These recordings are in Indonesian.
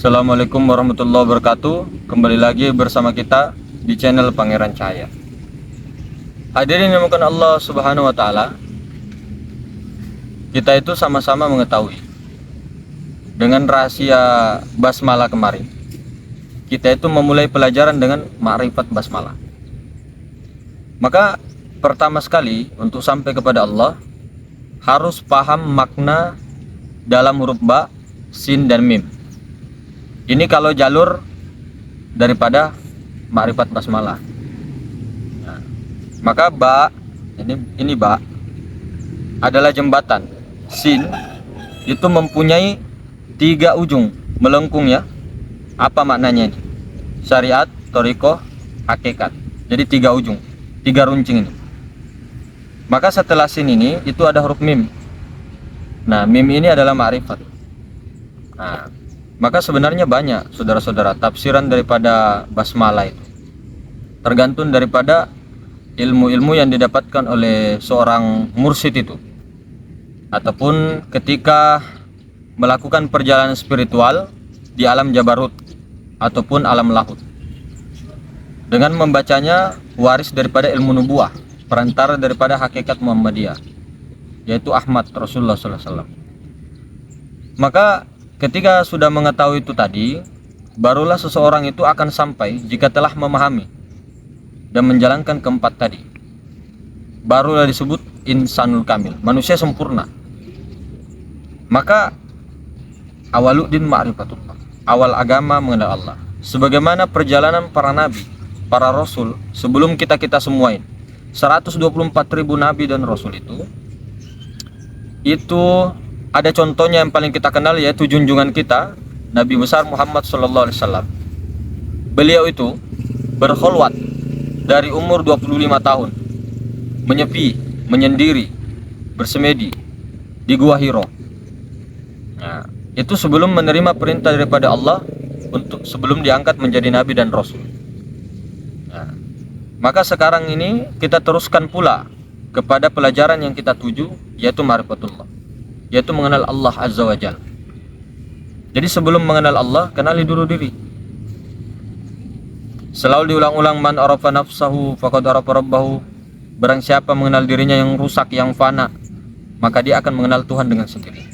Assalamualaikum warahmatullahi wabarakatuh. Kembali lagi bersama kita di channel Pangeran Cahaya. Hadirin yang dimuliakan Allah Subhanahu wa taala, kita itu sama-sama mengetahui dengan rahasia basmalah kemarin. Kita itu memulai pelajaran dengan ma'rifat basmalah. Maka pertama sekali untuk sampai kepada Allah harus paham makna dalam huruf ba, sin dan mim. Ini kalau jalur daripada ma'rifat basmalah. Nah, maka ba ini ba adalah jembatan. Sin itu mempunyai 3 ujung melengkung ya. Apa maknanya ini? Syariat, thariqah, hakikat. Jadi 3 ujung, 3 runcing ini. Maka setelah sin ini itu ada huruf mim. Nah, mim ini adalah ma'rifat. Nah, maka sebenarnya banyak saudara-saudara tafsiran daripada basmalah itu. Tergantung daripada ilmu-ilmu yang didapatkan oleh seorang mursyid itu. Ataupun ketika melakukan perjalanan spiritual di alam jabarut ataupun alam lahut. Dengan membacanya waris daripada ilmu nubuah, perantara daripada hakikat Muhammadiyah, yaitu Ahmad Rasulullah SAW. Maka ketika sudah mengetahui itu tadi, barulah seseorang itu akan sampai jika telah memahami dan menjalankan keempat tadi. Barulah disebut insanul kamil, manusia sempurna. Maka awaluddin ma'rifatullah, awal agama mengenal Allah. Sebagaimana perjalanan para nabi, para rasul sebelum kita semua ini, 124.000 nabi dan rasul itu ada contohnya yang paling kita kenal, yaitu junjungan kita Nabi besar Muhammad SAW. Beliau itu berkhulwat dari umur 25 tahun, menyepi, menyendiri, bersemedi di Gua Hiro. Nah, itu sebelum menerima perintah daripada Allah untuk sebelum diangkat menjadi nabi dan rasul. Nah, maka sekarang ini kita teruskan pula kepada pelajaran yang kita tuju, yaitu ma'rifatullah, yaitu mengenal Allah Azza wa Jalla. Jadi sebelum mengenal Allah, kenali dulu diri. Selalu diulang-ulang, man arafa nafsahu faqad arafa rabbahu. Barang siapa mengenal dirinya yang rusak, yang fana, maka dia akan mengenal Tuhan dengan sendiri.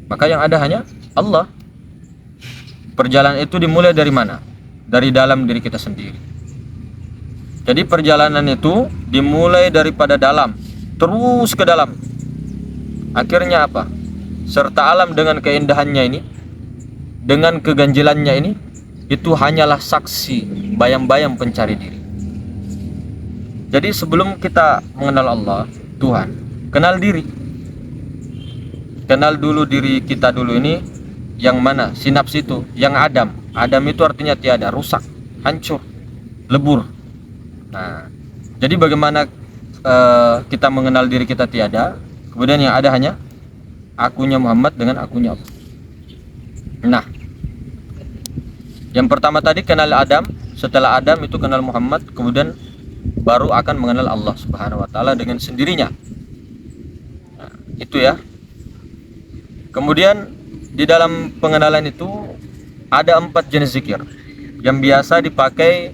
Maka yang ada hanya Allah. Perjalanan itu dimulai dari mana? Dari dalam diri kita sendiri. Jadi perjalanan itu dimulai daripada dalam, terus ke dalam. Akhirnya apa? Serta alam dengan keindahannya ini, dengan keganjilannya ini, itu hanyalah saksi bayang-bayang pencari diri. Jadi sebelum kita mengenal Allah, Tuhan, kenal diri. Kenal dulu diri kita dulu ini, yang mana? Sinaps itu, yang Adam. Adam itu artinya tiada, rusak, hancur, lebur. Nah, jadi bagaimana kita mengenal diri kita tiada? Kemudian yang ada hanya akunya Muhammad dengan akunya Allah. Nah, yang pertama tadi kenal Adam, setelah Adam itu kenal Muhammad, kemudian baru akan mengenal Allah Subhanahu wa taala dengan sendirinya. Nah, itu ya. Kemudian di dalam pengenalan itu ada 4 jenis zikir yang biasa dipakai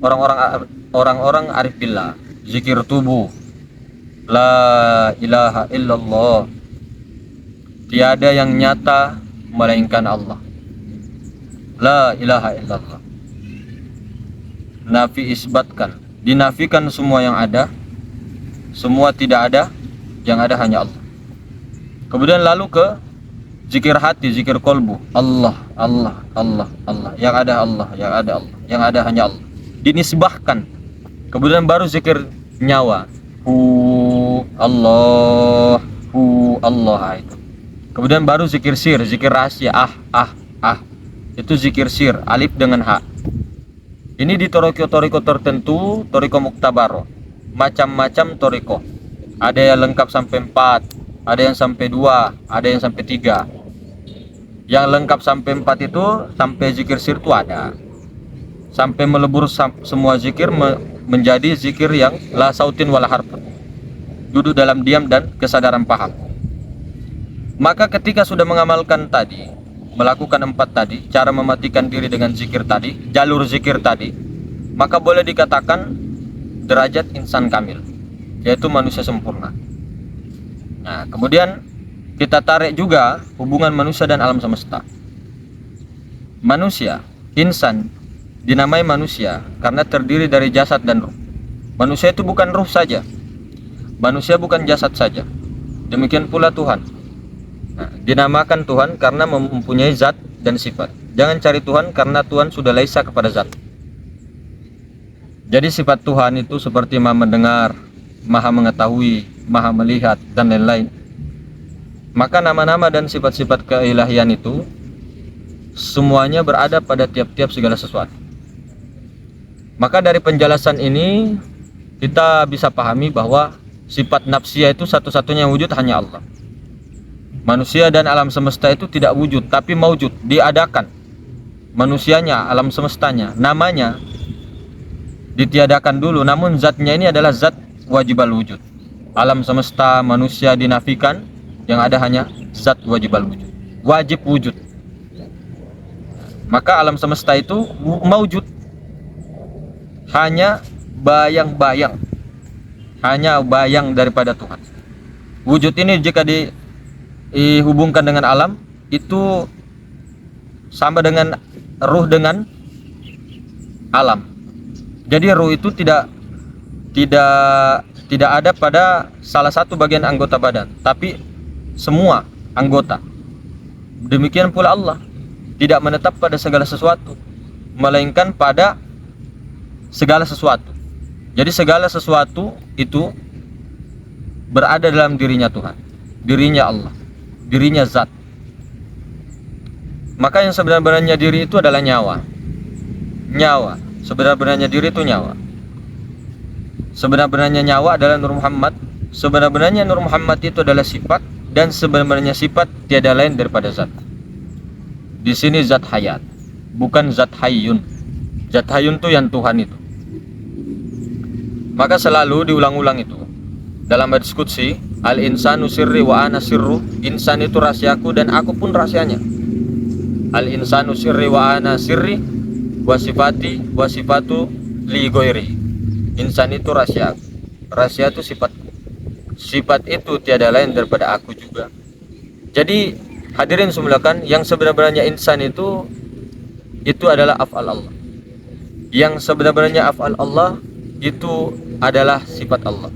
orang-orang arif billah. Zikir tubuh, la ilaha illallah, tiada yang nyata melainkan Allah, la ilaha illallah. Nafi isbatkan, dinafikan semua yang ada, semua tidak ada, yang ada hanya Allah. Kemudian lalu ke zikir hati, zikir kolbu, Allah, Allah, Allah, Allah, yang ada Allah, yang ada Allah, yang ada hanya Allah, dinisbahkan. Kemudian baru zikir nyawa, Allah, Allah itu. Kemudian baru zikir sir, zikir rahasia, itu zikir sir, alif dengan ha. Ini di toriko tertentu, toriko muktabaro, macam-macam toriko. Ada yang lengkap sampai 4, ada yang sampai 2, ada yang sampai 3. Yang lengkap sampai 4 itu, sampai zikir sir itu ada. Sampai melebur semua zikir menjadi zikir yang la sautin wala harfun, duduk dalam diam dan kesadaran paham. Maka ketika sudah mengamalkan tadi melakukan 4 tadi, cara mematikan diri dengan zikir tadi, jalur zikir tadi, maka boleh dikatakan derajat insan kamil, yaitu manusia sempurna. Nah, kemudian kita tarik juga hubungan manusia dan alam semesta. Manusia, insan, dinamai manusia karena terdiri dari jasad dan ruh. Manusia itu bukan ruh saja, manusia bukan jasad saja. Demikian pula Tuhan. Nah, dinamakan Tuhan karena mempunyai zat dan sifat. Jangan cari Tuhan karena Tuhan sudah laisa kepada zat. Jadi sifat Tuhan itu seperti maha mendengar, maha mengetahui, maha melihat, dan lain-lain. Maka nama-nama dan sifat-sifat keilahian itu semuanya berada pada tiap-tiap segala sesuatu. Maka dari penjelasan ini kita bisa pahami bahwa sifat nafsiyah itu satu-satunya yang wujud hanya Allah. Manusia dan alam semesta itu tidak wujud, tapi maujud, diadakan. Manusianya, alam semestanya, namanya ditiadakan dulu, namun zatnya ini adalah zat wajibal wujud. Alam semesta, manusia dinafikan, yang ada hanya zat wajibal wujud, wajib wujud. Maka alam semesta itu maujud, hanya bayang-bayang, hanya bayang daripada Tuhan. Wujud ini jika dihubungkan dengan alam, itu sama dengan ruh dengan alam. Jadi ruh itu tidak ada pada salah satu bagian anggota badan, tapi semua anggota. Demikian pula Allah tidak menetap pada segala sesuatu, melainkan pada segala sesuatu. Jadi segala sesuatu itu berada dalam dirinya Tuhan, dirinya Allah, dirinya zat. Maka yang sebenarnya diri itu adalah nyawa. Nyawa, sebenarnya diri itu nyawa. Sebenarnya nyawa adalah Nur Muhammad. Sebenarnya Nur Muhammad itu adalah sifat, dan sebenarnya sifat tiada lain daripada zat. Di sini zat hayat, bukan zat hayyun. Zat hayyun itu yang Tuhan itu. Maka selalu diulang-ulang itu dalam hadis qudsi, al insanu sirri wa ana sirru. Insan itu rahasiaku dan aku pun rahasianya. Al insanu sirri wa ana sirri wa sifati wa sifatu li ghairi. Insan itu rahasia, rahasia itu sifatku, sifat itu tiada lain daripada aku juga. Jadi hadirin semulakan, yang sebenarnya insan itu adalah af'al Allah. Yang sebenarnya af'al Allah itu adalah sifat Allah.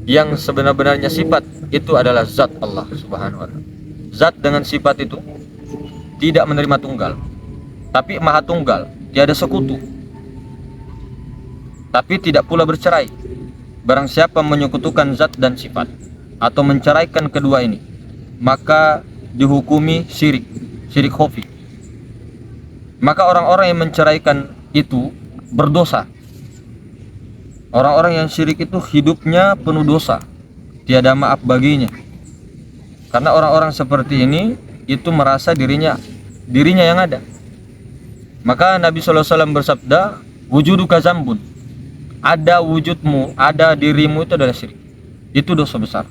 Yang sebenarnya sifat itu adalah zat Allah subhanahu wa ta'ala. Zat dengan sifat itu tidak menerima tunggal, tapi maha tunggal, tiada sekutu, tapi tidak pula bercerai. Barang siapa menyekutukan zat dan sifat atau menceraikan kedua ini, maka dihukumi syirik, syirik khafi. Maka orang-orang yang menceraikan itu berdosa. Orang-orang yang syirik itu hidupnya penuh dosa, tiada maaf baginya. Karena orang-orang seperti ini itu merasa dirinya yang ada. Maka Nabi SAW bersabda, wujuduka zambun, ada wujudmu, ada dirimu itu adalah syirik. Itu dosa besar.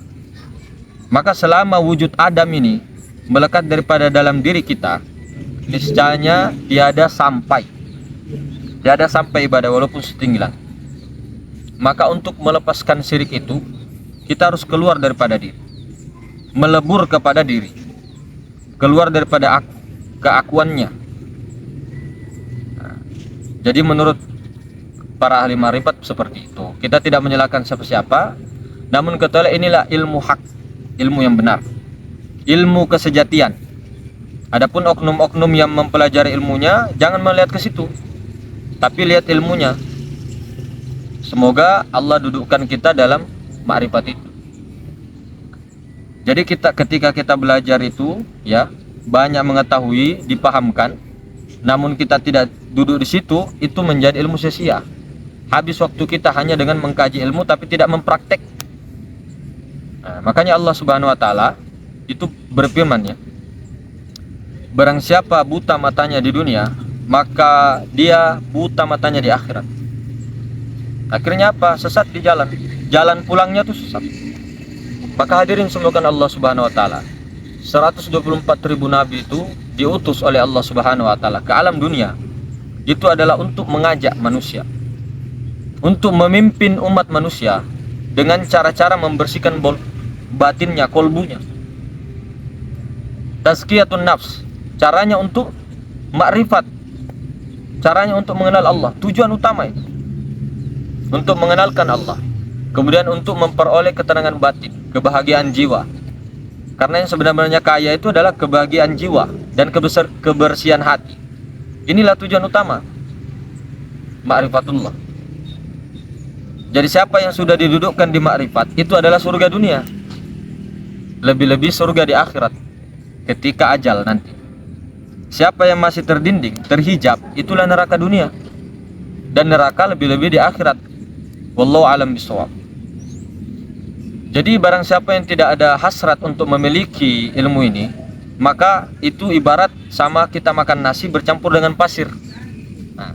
Maka selama wujud Adam ini melekat daripada dalam diri kita, niscaya tiada sampai ibadah walaupun setinggi langit. Maka untuk melepaskan syirik itu, kita harus keluar daripada diri, melebur kepada diri, keluar daripada keakuannya. Nah, jadi menurut para ahli marifat seperti itu. Kita tidak menyalahkan siapa-siapa, namun ketahuilah inilah ilmu hak, ilmu yang benar, ilmu kesejatian. Adapun oknum-oknum yang mempelajari ilmunya, jangan melihat ke situ, tapi lihat ilmunya. Semoga Allah dudukkan kita dalam makrifat itu. Jadi ketika kita belajar itu, ya, banyak mengetahui, dipahamkan, namun kita tidak duduk di situ, itu menjadi ilmu sia-sia. Habis waktu kita hanya dengan mengkaji ilmu tapi tidak mempraktek. Nah, makanya Allah Subhanahu wa taala itu berfirman, ya, barang siapa buta matanya di dunia, maka dia buta matanya di akhirat. Akhirnya apa? Sesat di jalan. Jalan pulangnya tuh sesat. Maka hadirin semoga Allah Subhanahu wa taala, 124.000 nabi itu diutus oleh Allah Subhanahu wa taala ke alam dunia itu adalah untuk mengajak manusia, untuk memimpin umat manusia dengan cara-cara membersihkan batinnya, kolbunya. Tazkiyatun nafs, caranya untuk makrifat, caranya untuk mengenal Allah. Tujuan utama itu untuk mengenalkan Allah, kemudian untuk memperoleh ketenangan batin, kebahagiaan jiwa. Karena yang sebenarnya kaya itu adalah kebahagiaan jiwa dan kebersihan hati. Inilah tujuan utama ma'rifatullah. Jadi siapa yang sudah didudukkan di makrifat, itu adalah surga dunia. Lebih-lebih surga di akhirat ketika ajal nanti. Siapa yang masih terdinding, terhijab, itulah neraka dunia. Dan neraka lebih-lebih di akhirat. Wallahu alam bisawab. Jadi barang siapa yang tidak ada hasrat untuk memiliki ilmu ini, maka itu ibarat sama kita makan nasi bercampur dengan pasir. Nah,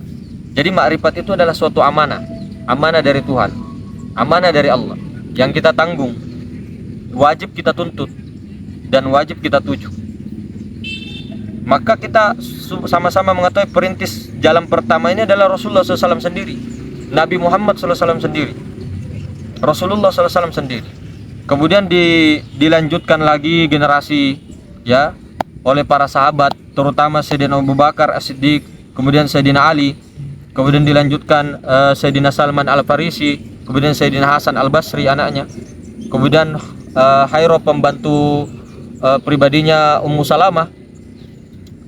jadi makrifat itu adalah suatu amanah, amanah dari Tuhan, amanah dari Allah, yang kita tanggung, wajib kita tuntut, dan wajib kita tuju. Maka kita sama-sama mengetahui perintis jalan pertama ini adalah Rasulullah SAW sendiri, Nabi Muhammad SAW sendiri, Rasulullah SAW sendiri. Kemudian dilanjutkan lagi generasi ya oleh para sahabat, terutama Sayyidina Abu Bakar As-Siddiq, kemudian Sayyidina Ali, kemudian dilanjutkan Sayyidina Salman Al-Farisi, kemudian Sayyidina Hasan Al-Basri anaknya, kemudian Hairo pembantu pribadinya Ummu Salamah.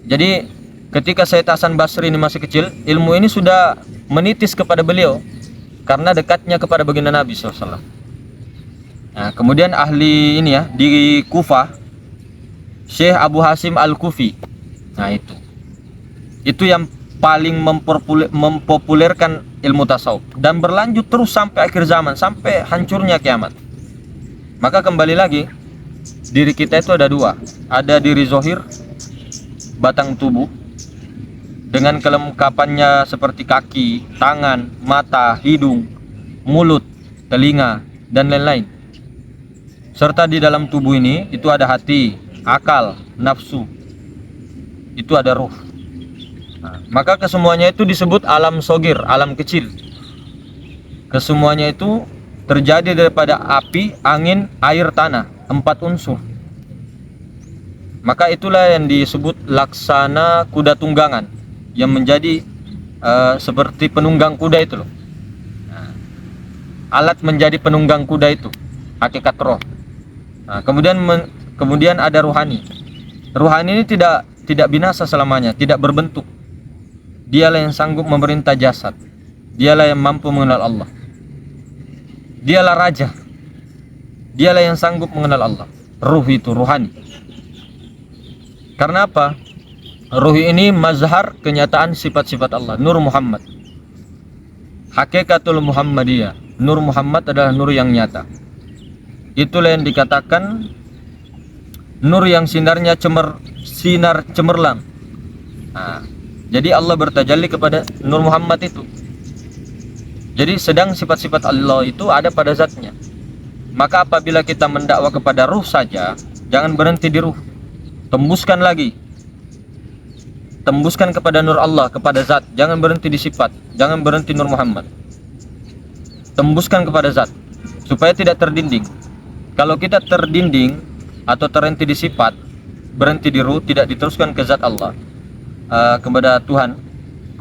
Jadi ketika Sayyid Hasan Basri ini masih kecil, ilmu ini sudah menitis kepada beliau karena dekatnya kepada baginda Nabi SAW. Nah, kemudian ahli ini ya di Kufah, Syekh Abu Hasim Al-Kufi. Nah, itu yang paling mempopulerkan ilmu tasawuf dan berlanjut terus sampai akhir zaman, sampai hancurnya kiamat. Maka kembali lagi, diri kita itu ada dua, ada diri zohir, batang tubuh dengan kelengkapannya seperti kaki, tangan, mata, hidung, mulut, telinga, dan lain-lain. Serta di dalam tubuh ini itu ada hati, akal, nafsu, itu ada ruh. Nah, maka kesemuanya itu disebut alam sogir, alam kecil. Kesemuanya itu terjadi daripada api, angin, air, tanah, 4 unsur. Maka itulah yang disebut laksana kuda tunggangan, yang menjadi seperti penunggang kuda itu loh. Nah, alat menjadi penunggang kuda itu hakikat roh. Nah, kemudian ada ruhani. Ruhani ini tidak binasa selamanya, tidak berbentuk. Dialah yang sanggup memerintah jasad. Dialah yang mampu mengenal Allah. Dialah raja. Dialah yang sanggup mengenal Allah. Ruh itu ruhani. Karena apa? Ruh ini mazhar kenyataan sifat-sifat Allah, Nur Muhammad. Hakikatul Muhammadiyah. Nur Muhammad adalah nur yang nyata. Itulah yang dikatakan nur yang sinarnya sinar cemerlang. Nah, jadi Allah bertajalli kepada Nur Muhammad itu. Jadi sedang sifat-sifat Allah itu ada pada zatnya. Maka apabila kita mendakwa kepada ruh saja, jangan berhenti di ruh. Tembuskan lagi. Tembuskan kepada Nur Allah, kepada zat. Jangan berhenti di sifat. Jangan berhenti Nur Muhammad. Tembuskan kepada zat supaya tidak terdinding. Kalau kita terdinding atau terhenti di sifat, berhenti di ruh, tidak diteruskan ke zat Allah, kepada Tuhan,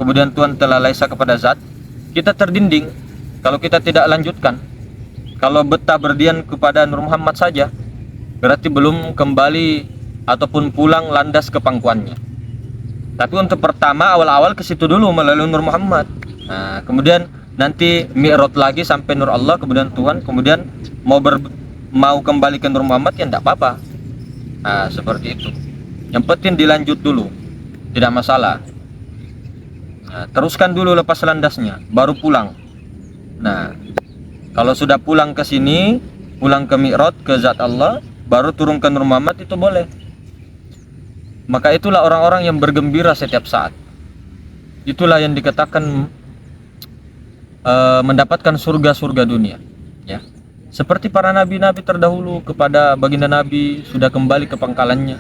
kemudian Tuhan telah laisa kepada zat, kita terdinding. Kalau kita tidak lanjutkan, kalau betah berdiam kepada Nur Muhammad saja, berarti belum kembali ataupun pulang landas ke pangkuannya. Tapi untuk pertama, awal-awal ke situ dulu melalui Nur Muhammad. Nah, kemudian nanti mi'raj lagi sampai Nur Allah, kemudian Tuhan, kemudian mau kembali ke Nur Muhammad ya tidak apa-apa. Nah, seperti itu. Yang penting dilanjut dulu, tidak masalah. Nah, teruskan dulu lepas landasnya, baru pulang. Nah, kalau sudah pulang ke sini, pulang ke mi'raj, ke zat Allah, baru turun ke Nur Muhammad, itu boleh. Maka itulah orang-orang yang bergembira setiap saat. Itulah yang dikatakan mendapatkan surga-surga dunia, ya. Seperti para nabi-nabi terdahulu kepada baginda Nabi sudah kembali ke pangkalannya.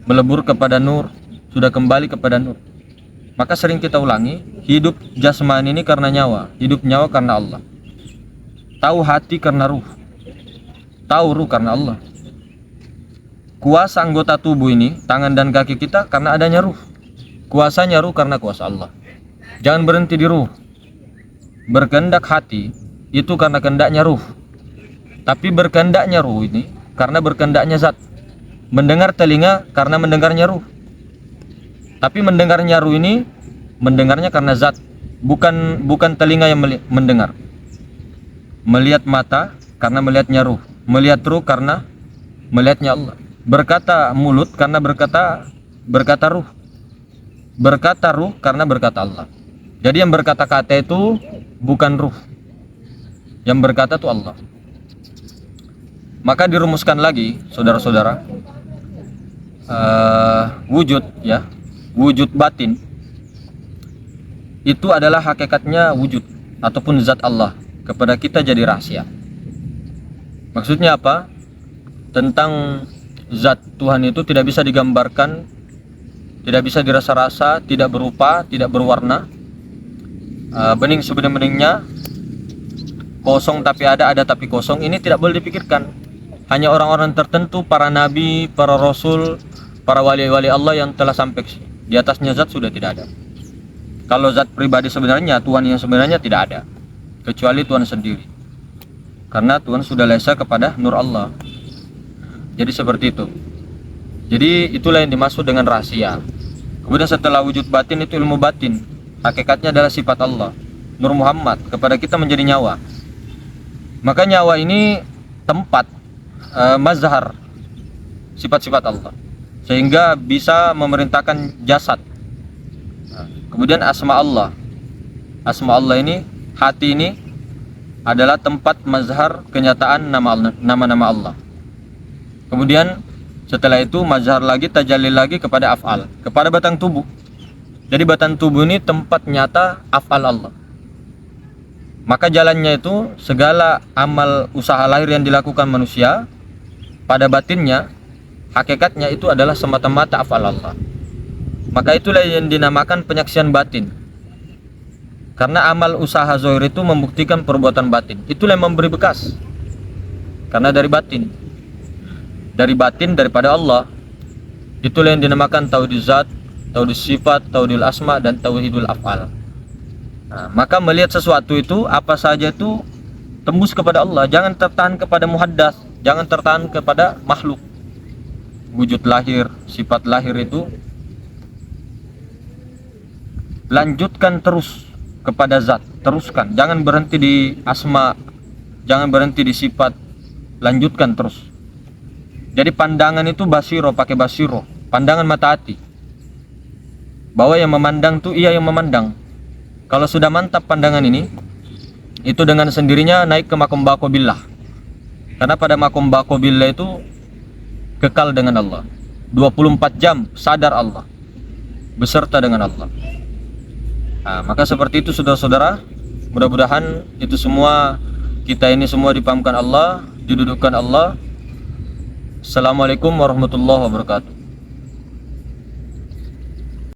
melebur kepada nur, sudah kembali kepada nur. Maka sering kita ulangi, hidup jasmani ini karena nyawa, hidup nyawa karena Allah. Tahu hati karena ruh, tahu ruh karena Allah. Kuasa anggota tubuh ini, tangan dan kaki kita karena adanya ruh. Kuasanya ruh karena kuasa Allah. Jangan berhenti di ruh. Berkehendak hati itu karena kehendaknya ruh. Tapi berkehendaknya ruh ini karena berkehendaknya zat. Mendengar telinga karena mendengarnya ruh. Tapi mendengarnya ruh ini mendengarnya karena zat, bukan telinga yang mendengar. Melihat mata karena melihatnya ruh, melihat ruh karena melihatnya Allah. Berkata mulut karena berkata ruh. Berkata ruh karena berkata Allah. Jadi yang berkata-kata itu bukan ruh. Yang berkata itu Allah. Maka dirumuskan lagi, saudara-saudara, wujud ya, wujud batin itu adalah hakikatnya wujud ataupun zat Allah kepada kita jadi rahasia. Maksudnya apa? Tentang zat Tuhan itu tidak bisa digambarkan, tidak bisa dirasa-rasa, tidak berupa, tidak berwarna, bening sebening-beningnya, kosong tapi ada tapi kosong. Ini tidak boleh dipikirkan. Hanya orang-orang tertentu, para nabi, para rasul, para wali-wali Allah yang telah sampai di atasnya zat sudah tidak ada. Kalau zat pribadi sebenarnya, Tuhan yang sebenarnya tidak ada, kecuali Tuhan sendiri. Karena Tuhan sudah lesa kepada nur Allah. Jadi seperti itu. Jadi itulah yang dimaksud dengan rahasia. Kemudian setelah wujud batin itu ilmu batin. Hakikatnya adalah sifat Allah. Nur Muhammad kepada kita menjadi nyawa. Maka nyawa ini tempat mazhar sifat-sifat Allah. Sehingga bisa memerintahkan jasad. Kemudian asma Allah. Asma Allah ini, hati ini adalah tempat mazhar kenyataan nama-nama Allah. Kemudian setelah itu mazhar lagi, tajalli lagi kepada af'al, kepada batang tubuh. Jadi batang tubuh ini tempat nyata af'al Allah. Maka jalannya itu segala amal usaha lahir yang dilakukan manusia pada batinnya, hakikatnya itu adalah semata-mata af'al Allah. Maka itulah yang dinamakan penyaksian batin. Karena amal usaha zahir itu membuktikan perbuatan batin. Itulah yang memberi bekas. Karena dari batin. Dari batin daripada Allah. Itulah yang dinamakan tauhidul zat, tauhidul sifat, tauhidul asma, dan tauhidul af'al. Nah, maka melihat sesuatu itu, apa saja itu tembus kepada Allah. Jangan tertahan kepada muhaddas. Jangan tertahan kepada makhluk. Wujud lahir, sifat lahir itu lanjutkan terus kepada zat, teruskan, jangan berhenti di asma, jangan berhenti di sifat, lanjutkan terus. Jadi pandangan itu basiro, pakai basiro, pandangan mata hati, bahwa yang memandang tuh ia yang memandang. Kalau sudah mantap pandangan ini, itu dengan sendirinya naik ke makom bakobillah. Karena pada makom bakobillah itu kekal dengan Allah, 24 jam sadar Allah, beserta dengan Allah. Nah, maka seperti itu saudara-saudara, mudah-mudahan itu semua, kita ini semua dipahamkan Allah, didudukkan Allah. Assalamualaikum warahmatullahi wabarakatuh.